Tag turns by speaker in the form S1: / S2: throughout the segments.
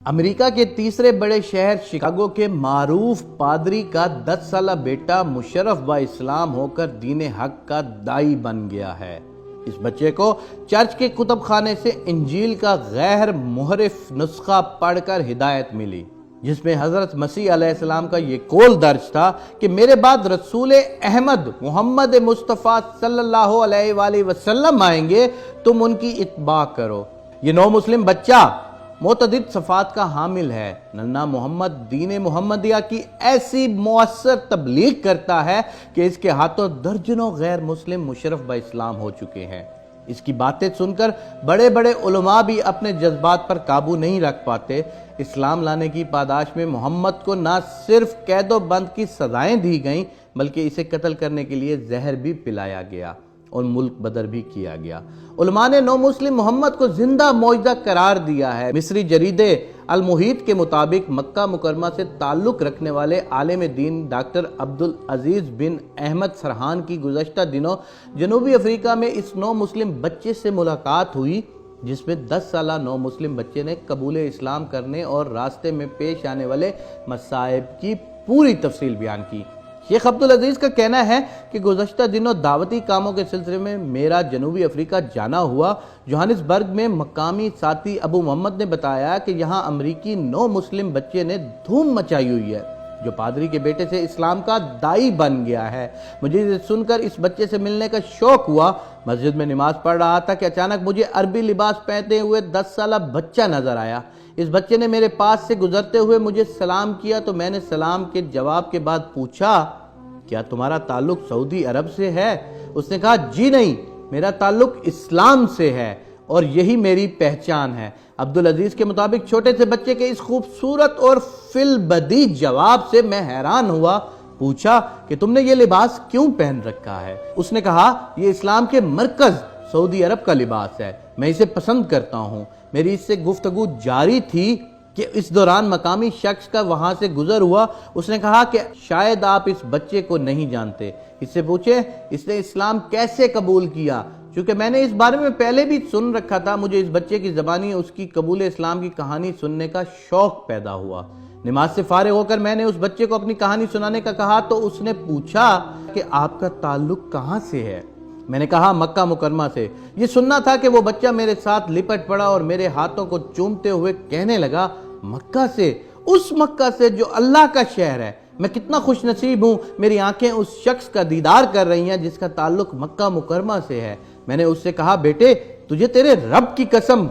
S1: امریکہ کے تیسرے بڑے شہر شکاگو کے معروف پادری کا 10 سالہ بیٹا مشرف با اسلام ہو کر دین حق کا داعی بن گیا ہے۔ اس بچے کو چرچ کے کتب خانے سے انجیل کا غیر محرف نسخہ پڑھ کر ہدایت ملی، جس میں حضرت مسیح علیہ السلام کا یہ قول درج تھا کہ میرے بعد رسول احمد محمد مصطفیٰ صلی اللہ علیہ وآلہ وسلم آئیں گے، تم ان کی اتباع کرو۔ یہ نو مسلم بچہ متعدد صفات کا حامل ہے۔ ننھا محمد دین محمدیہ کی ایسی مؤثر تبلیغ کرتا ہے کہ اس کے ہاتھوں درجنوں غیر مسلم مشرف با اسلام ہو چکے ہیں۔ اس کی باتیں سن کر بڑے بڑے علماء بھی اپنے جذبات پر قابو نہیں رکھ پاتے۔ اسلام لانے کی پاداش میں محمد کو نہ صرف قید و بند کی سزائیں دی گئیں بلکہ اسے قتل کرنے کے لیے زہر بھی پلایا گیا اور ملک بدر بھی کیا گیا۔ علماء نے نو مسلم محمد کو زندہ معجزہ قرار دیا ہے۔ مصری جریدے المحیط کے مطابق مکہ مکرمہ سے تعلق رکھنے والے عالم دین ڈاکٹر عبدالعزیز بن احمد سرحان کی گزشتہ دنوں جنوبی افریقہ میں اس نو مسلم بچے سے ملاقات ہوئی، جس میں 10 سالہ نو مسلم بچے نے قبول اسلام کرنے اور راستے میں پیش آنے والے مصائب کی پوری تفصیل بیان کی۔ شیخ عبدالعزیز کا کہنا ہے کہ گزشتہ دنوں دعوتی کاموں کے سلسلے میں میرا جنوبی افریقہ جانا ہوا۔ جوہانسبرگ میں مقامی ساتھی ابو محمد نے بتایا کہ یہاں امریکی نو مسلم بچے نے دھوم مچائی ہوئی ہے، جو پادری کے بیٹے سے اسلام کا داعی بن گیا ہے۔ مجھے یہ سن کر اس بچے سے ملنے کا شوق ہوا۔ مسجد میں نماز پڑھ رہا تھا کہ اچانک مجھے عربی لباس پہنتے ہوئے 10 سالہ بچہ نظر آیا۔ اس بچے نے میرے پاس سے گزرتے ہوئے مجھے سلام کیا تو میں نے سلام کے جواب کے بعد پوچھا، کیا تمہارا تعلق سعودی عرب سے ہے؟ اس نے کہا، جی نہیں، میرا تعلق اسلام سے ہے اور یہی میری پہچان ہے۔ عبدالعزیز کے مطابق چھوٹے سے بچے کے اس خوبصورت اور فی البدیہہ جواب سے میں حیران ہوا۔ پوچھا کہ تم نے یہ لباس کیوں پہن رکھا ہے؟ اس نے کہا، یہ اسلام کے مرکز سعودی عرب کا لباس ہے، میں اسے پسند کرتا ہوں۔ میری اس سے گفتگو جاری تھی کہ اس دوران مقامی شخص کا وہاں سے گزر ہوا۔ اس نے کہا کہ شاید آپ اس بچے کو نہیں جانتے۔ اس سے پوچھے اس نے اسلام کیسے قبول کیا؟ چونکہ میں نے اس بارے میں پہلے بھی سن رکھا تھا، مجھے اس بچے کی زبانی اس کی قبول اسلام کی کہانی سننے کا شوق پیدا ہوا۔ نماز سے فارغ ہو کر میں نے اس بچے کو اپنی کہانی سنانے کا کہا تو اس نے پوچھا کہ آپ کا تعلق کہاں سے ہے؟ میں نے کہا، مکہ مکرمہ سے۔ یہ سننا تھا کہ وہ بچہ میرے ساتھ لپٹ پڑا اور میرے ہاتھوں کو چومتے ہوئے کہنے لگا، مکہ سے، اس مکہ سے جو اللہ کا شہر ہے۔ میں کتنا خوش نصیب ہوں، میری آنکھیں اس شخص کا دیدار کر رہی ہیں جس کا تعلق مکہ مکرمہ سے ہے۔ میں نے اس سے کہا، بیٹے تجھے تیرے رب کی قسم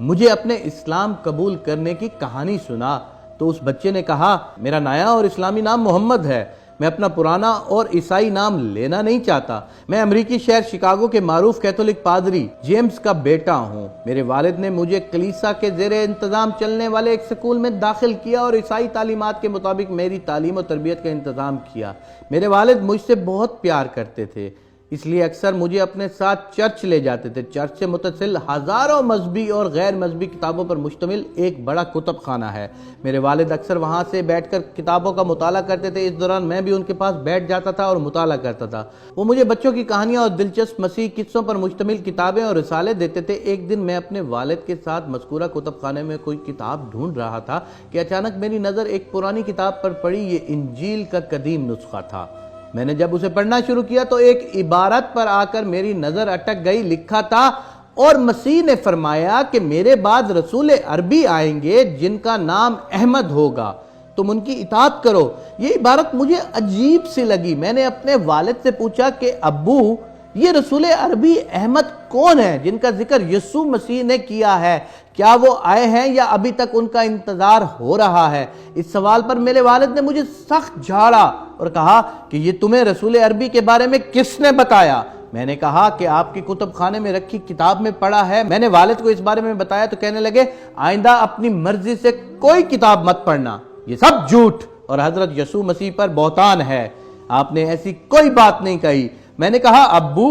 S1: مجھے اپنے اسلام قبول کرنے کی کہانی سنا۔ تو اس بچے نے کہا، میرا نیا اور اسلامی نام محمد ہے، میں اپنا پرانا اور عیسائی نام لینا نہیں چاہتا۔ میں امریکی شہر شکاگو کے معروف کیتھولک پادری جیمز کا بیٹا ہوں۔ میرے والد نے مجھے کلیسا کے زیر انتظام چلنے والے ایک سکول میں داخل کیا اور عیسائی تعلیمات کے مطابق میری تعلیم و تربیت کا انتظام کیا۔ میرے والد مجھ سے بہت پیار کرتے تھے، اس لیے اکثر مجھے اپنے ساتھ چرچ لے جاتے تھے۔ چرچ سے متصل ہزاروں مذہبی اور غیر مذہبی کتابوں پر مشتمل ایک بڑا کتب خانہ ہے۔ میرے والد اکثر وہاں سے بیٹھ کر کتابوں کا مطالعہ کرتے تھے، اس دوران میں بھی ان کے پاس بیٹھ جاتا تھا اور مطالعہ کرتا تھا۔ وہ مجھے بچوں کی کہانیاں اور دلچسپ مسیحی قصوں پر مشتمل کتابیں اور رسالے دیتے تھے۔ ایک دن میں اپنے والد کے ساتھ مذکورہ کتب خانے میں کوئی کتاب ڈھونڈ رہا تھا کہ اچانک میری نظر ایک پرانی کتاب پر پڑی۔ یہ انجیل کا قدیم نسخہ تھا۔ میں نے جب اسے پڑھنا شروع کیا تو ایک عبارت پر آ کر میری نظر اٹک گئی۔ لکھا تھا، اور مسیح نے فرمایا کہ میرے بعد رسول عربی آئیں گے جن کا نام احمد ہوگا، تم ان کی اطاعت کرو۔ یہ عبارت مجھے عجیب سی لگی۔ میں نے اپنے والد سے پوچھا کہ ابو، یہ رسول عربی احمد کون ہے جن کا ذکر یسوع مسیح نے کیا ہے؟ کیا وہ آئے ہیں یا ابھی تک ان کا انتظار ہو رہا ہے؟ اس سوال پر میرے والد نے مجھے سخت جھاڑا اور کہا کہ یہ تمہیں رسول عربی کے بارے میں کس نے بتایا؟ میں نے کہا کہ آپ کی کتب خانے میں رکھی کتاب میں پڑھا ہے۔ میں نے والد کو اس بارے میں بتایا تو کہنے لگے، آئندہ اپنی مرضی سے کوئی کتاب مت پڑھنا، یہ سب جھوٹ اور حضرت یسوع مسیح پر بہتان ہے، آپ نے ایسی کوئی بات نہیں کہی۔ میں نے کہا، ابو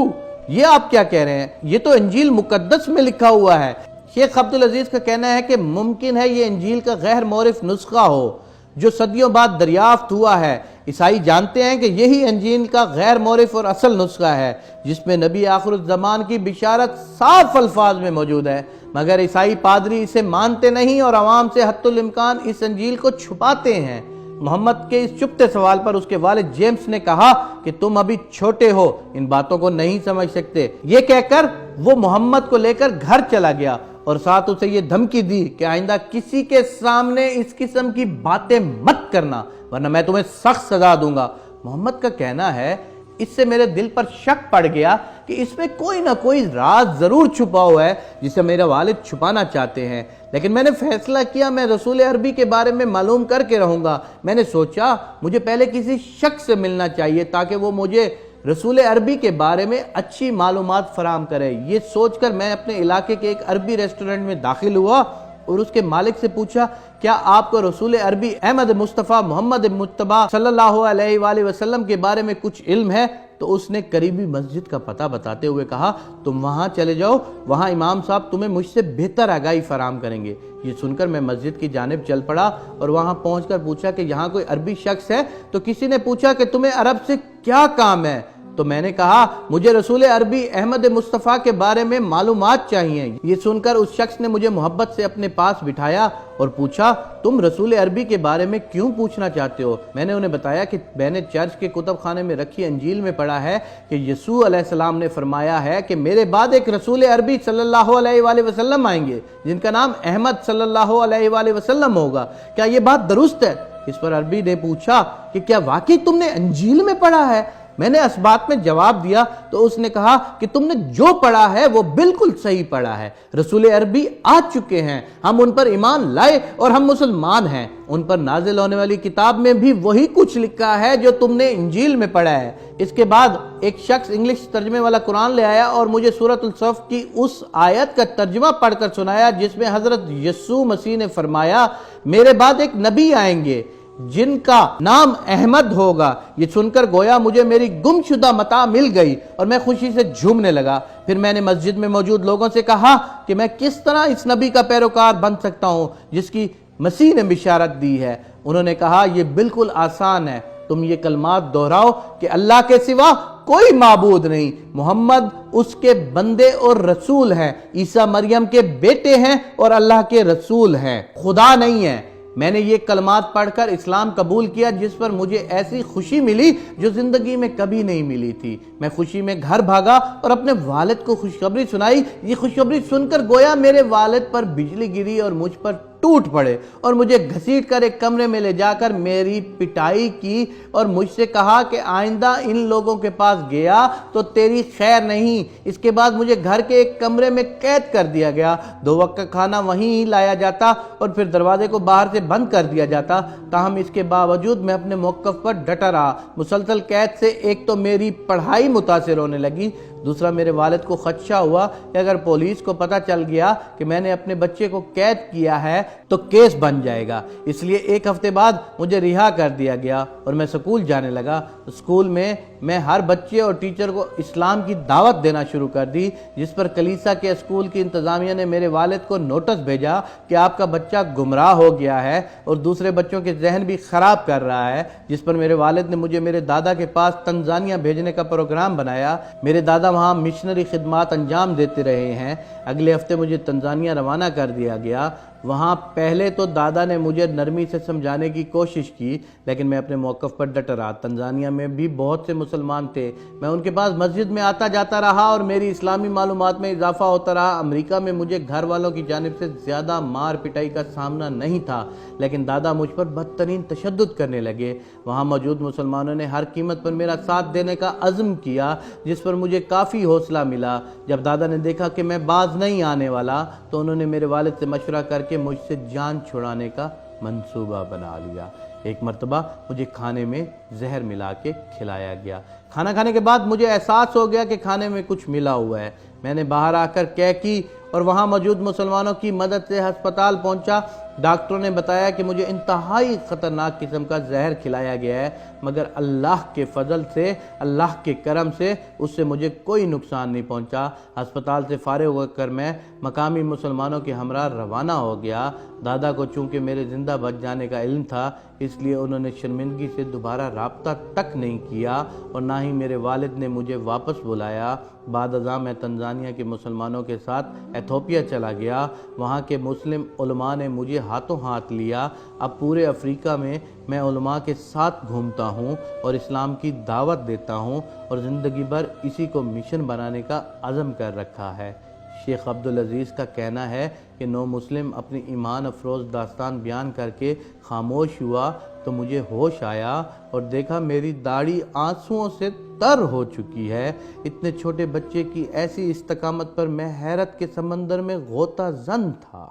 S1: یہ آپ کیا کہہ رہے ہیں؟ یہ تو انجیل مقدس میں لکھا ہوا ہے۔ شیخ عبدالعزیز کا کہنا ہے کہ ممکن ہے یہ انجیل کا غیر معرف نسخہ ہو جو صدیوں بعد دریافت ہوا ہے۔ عیسائی جانتے ہیں کہ یہی انجیل کا غیر معرف اور اصل نسخہ ہے جس میں نبی آخر الزمان کی بشارت صاف الفاظ میں موجود ہے، مگر عیسائی پادری اسے مانتے نہیں اور عوام سے حتی الامکان اس انجیل کو چھپاتے ہیں۔ محمد کے اس چپتے سوال پر اس کے والد جیمز نے کہا کہ تم ابھی چھوٹے ہو، ان باتوں کو نہیں سمجھ سکتے۔ یہ کہہ کر وہ محمد کو لے کر گھر چلا گیا اور ساتھ اسے یہ دھمکی دی کہ آئندہ کسی کے سامنے اس قسم کی باتیں مت کرنا ورنہ میں تمہیں سخت سزا دوں گا۔ محمد کا کہنا ہے اس سے میرے دل پر شک پڑ گیا کہ اس میں کوئی نہ کوئی راز ضرور چھپا ہوا ہے جسے میرے والد چھپانا چاہتے ہیں، لیکن میں نے فیصلہ کیا میں رسول عربی کے بارے میں معلوم کر کے رہوں گا۔ میں نے سوچا مجھے پہلے کسی شخص سے ملنا چاہیے تاکہ وہ مجھے رسول عربی کے بارے میں اچھی معلومات فراہم کرے۔ یہ سوچ کر میں اپنے علاقے کے ایک عربی ریسٹورنٹ میں داخل ہوا اور اس کے مالک سے پوچھا کیا آپ کو رسول عربی احمد مصطفیٰ محمد مجتبیٰ صلی اللہ علیہ وآلہ وسلم کے بارے میں کچھ علم ہے؟ تو اس نے قریبی مسجد کا پتہ بتاتے ہوئے کہا تم وہاں چلے جاؤ، وہاں امام صاحب تمہیں مجھ سے بہتر آگاہی فراہم کریں گے۔ یہ سن کر میں مسجد کی جانب چل پڑا اور وہاں پہنچ کر پوچھا کہ یہاں کوئی عربی شخص ہے؟ تو کسی نے پوچھا کہ تمہیں عرب سے کیا کام ہے؟ تو میں نے کہا مجھے رسول عربی احمد مصطفیٰ کے بارے میں معلومات چاہیے۔ یہ سن کر اس شخص نے مجھے محبت سے اپنے پاس بٹھایا اور پوچھا تم رسول عربی کے بارے میں کیوں پوچھنا چاہتے ہو؟ میں نے انہیں بتایا کہ میں نے چرچ کے کتب خانے میں رکھی انجیل میں پڑھا ہے کہ یسوع علیہ السلام نے فرمایا ہے کہ میرے بعد ایک رسول عربی صلی اللہ علیہ وآلہ وسلم آئیں گے جن کا نام احمد صلی اللہ علیہ وآلہ وسلم ہوگا، کیا یہ بات درست ہے؟ اس پر عربی نے پوچھا کہ کیا واقعی تم نے انجیل میں پڑھا ہے؟ میں نے اس بات میں جواب دیا تو اس نے کہا کہ تم نے جو پڑھا ہے وہ بالکل صحیح پڑھا ہے، رسول عربی آ چکے ہیں، ہم ان پر ایمان لائے اور ہم مسلمان ہیں، ان پر نازل ہونے والی کتاب میں بھی وہی کچھ لکھا ہے جو تم نے انجیل میں پڑھا ہے۔ اس کے بعد ایک شخص انگلش ترجمے والا قرآن لے آیا اور مجھے سورۃ الصف کی اس آیت کا ترجمہ پڑھ کر سنایا جس میں حضرت یسوع مسیح نے فرمایا میرے بعد ایک نبی آئیں گے جن کا نام احمد ہوگا۔ یہ سن کر گویا مجھے میری گم شدہ متاع مل گئی اور میں خوشی سے جھومنے لگا۔ پھر میں نے مسجد میں موجود لوگوں سے کہا کہ میں کس طرح اس نبی کا پیروکار بن سکتا ہوں جس کی مسیح نے بشارت دی ہے۔ انہوں نے کہا یہ بالکل آسان ہے، تم یہ کلمات دہراؤ کہ اللہ کے سوا کوئی معبود نہیں، محمد اس کے بندے اور رسول ہیں، عیسیٰ مریم کے بیٹے ہیں اور اللہ کے رسول ہیں، خدا نہیں ہے۔ میں نے یہ کلمات پڑھ کر اسلام قبول کیا جس پر مجھے ایسی خوشی ملی جو زندگی میں کبھی نہیں ملی تھی۔ میں خوشی میں گھر بھاگا اور اپنے والد کو خوشخبری سنائی۔ یہ خوشخبری سن کر گویا میرے والد پر بجلی گری اور مجھ پر ٹوٹ پڑے اور مجھے گھسیٹ کر ایک کمرے میں لے جا کر میری پٹائی کی اور مجھ سے کہا کہ آئندہ ان لوگوں کے پاس گیا تو تیری خیر نہیں۔ اس کے بعد مجھے گھر کے ایک کمرے میں قید کر دیا گیا، 2 وقت کا کھانا وہیں ہی لایا جاتا اور پھر دروازے کو باہر سے بند کر دیا جاتا۔ تاہم اس کے باوجود میں اپنے موقف پر ڈٹا رہا۔ مسلسل قید سے ایک تو میری پڑھائی متاثر ہونے لگی، دوسرا میرے والد کو خدشہ ہوا کہ اگر پولیس کو پتہ چل گیا کہ میں نے اپنے بچے کو قید کیا ہے تو کیس بن جائے گا، اس لیے 1 ہفتے بعد مجھے رہا کر دیا گیا اور میں سکول جانے لگا۔ سکول میں ہر بچے اور ٹیچر کو اسلام کی دعوت دینا شروع کر دی، جس پر کلیسا کے اسکول کی انتظامیہ نے میرے والد کو نوٹس بھیجا کہ آپ کا بچہ گمراہ ہو گیا ہے اور دوسرے بچوں کے ذہن بھی خراب کر رہا ہے، جس پر میرے والد نے مجھے میرے دادا کے پاس تنزانیہ بھیجنے کا پروگرام بنایا۔ میرے دادا وہاں مشنری خدمات انجام دیتے رہے ہیں۔ اگلے ہفتے مجھے تنزانیہ روانہ کر دیا گیا۔ وہاں پہلے تو دادا نے مجھے نرمی سے سمجھانے کی کوشش کی لیکن میں اپنے موقف پر ڈٹا رہا۔ تنزانیہ میں بھی بہت سے مسلمان تھے، میں ان کے پاس مسجد میں آتا جاتا رہا اور میری اسلامی معلومات میں اضافہ ہوتا رہا۔ امریکہ میں مجھے گھر والوں کی جانب سے زیادہ مار پٹائی کا سامنا نہیں تھا لیکن دادا مجھ پر بدترین تشدد کرنے لگے۔ وہاں موجود مسلمانوں نے ہر قیمت پر میرا ساتھ دینے کا عزم کیا جس پر مجھے کافی حوصلہ ملا۔ جب دادا نے دیکھا کہ میں باز نہیں آنے والا تو انہوں نے میرے والد سے مشورہ کر کے مجھ سے جان چھڑانے کا منصوبہ بنا لیا۔ ایک مرتبہ مجھے کھانے میں زہر ملا کے کھلایا گیا۔ کھانا کھانے کے بعد مجھے احساس ہو گیا کہ کھانے میں کچھ ملا ہوا ہے۔ میں نے باہر آ کر کی اور وہاں موجود مسلمانوں کی مدد سے ہسپتال پہنچا ڈاکٹروں نے بتایا کہ مجھے انتہائی خطرناک قسم کا زہر کھلایا گیا ہے، مگر اللہ کے فضل سے، اللہ کے کرم سے اس سے مجھے کوئی نقصان نہیں پہنچا۔ ہسپتال سے فارغ ہو کر میں مقامی مسلمانوں کے ہمراہ روانہ ہو گیا۔ دادا کو چونکہ میرے زندہ بچ جانے کا علم تھا، اس لیے انہوں نے شرمندگی سے دوبارہ رابطہ تک نہیں کیا اور نہ ہی میرے والد نے مجھے واپس بلایا۔ بعد ازاں میں تنزانیہ کے مسلمانوں کے ساتھ ایتھوپیا چلا گیا۔ وہاں کے مسلم علماء نے مجھے ہاتھوں ہاتھ لیا۔ اب پورے افریقہ میں علماء کے ساتھ گھومتا ہوں اور اسلام کی دعوت دیتا ہوں اور زندگی بھر اسی کو مشن بنانے کا عزم کر رکھا ہے۔ شیخ عبدالعزیز کا کہنا ہے کہ نو مسلم اپنی ایمان افروز داستان بیان کر کے خاموش ہوا تو مجھے ہوش آیا اور دیکھا میری داڑھی آنسوؤں سے تر ہو چکی ہے۔ اتنے چھوٹے بچے کی ایسی استقامت پر میں حیرت کے سمندر میں غوطہ زن تھا۔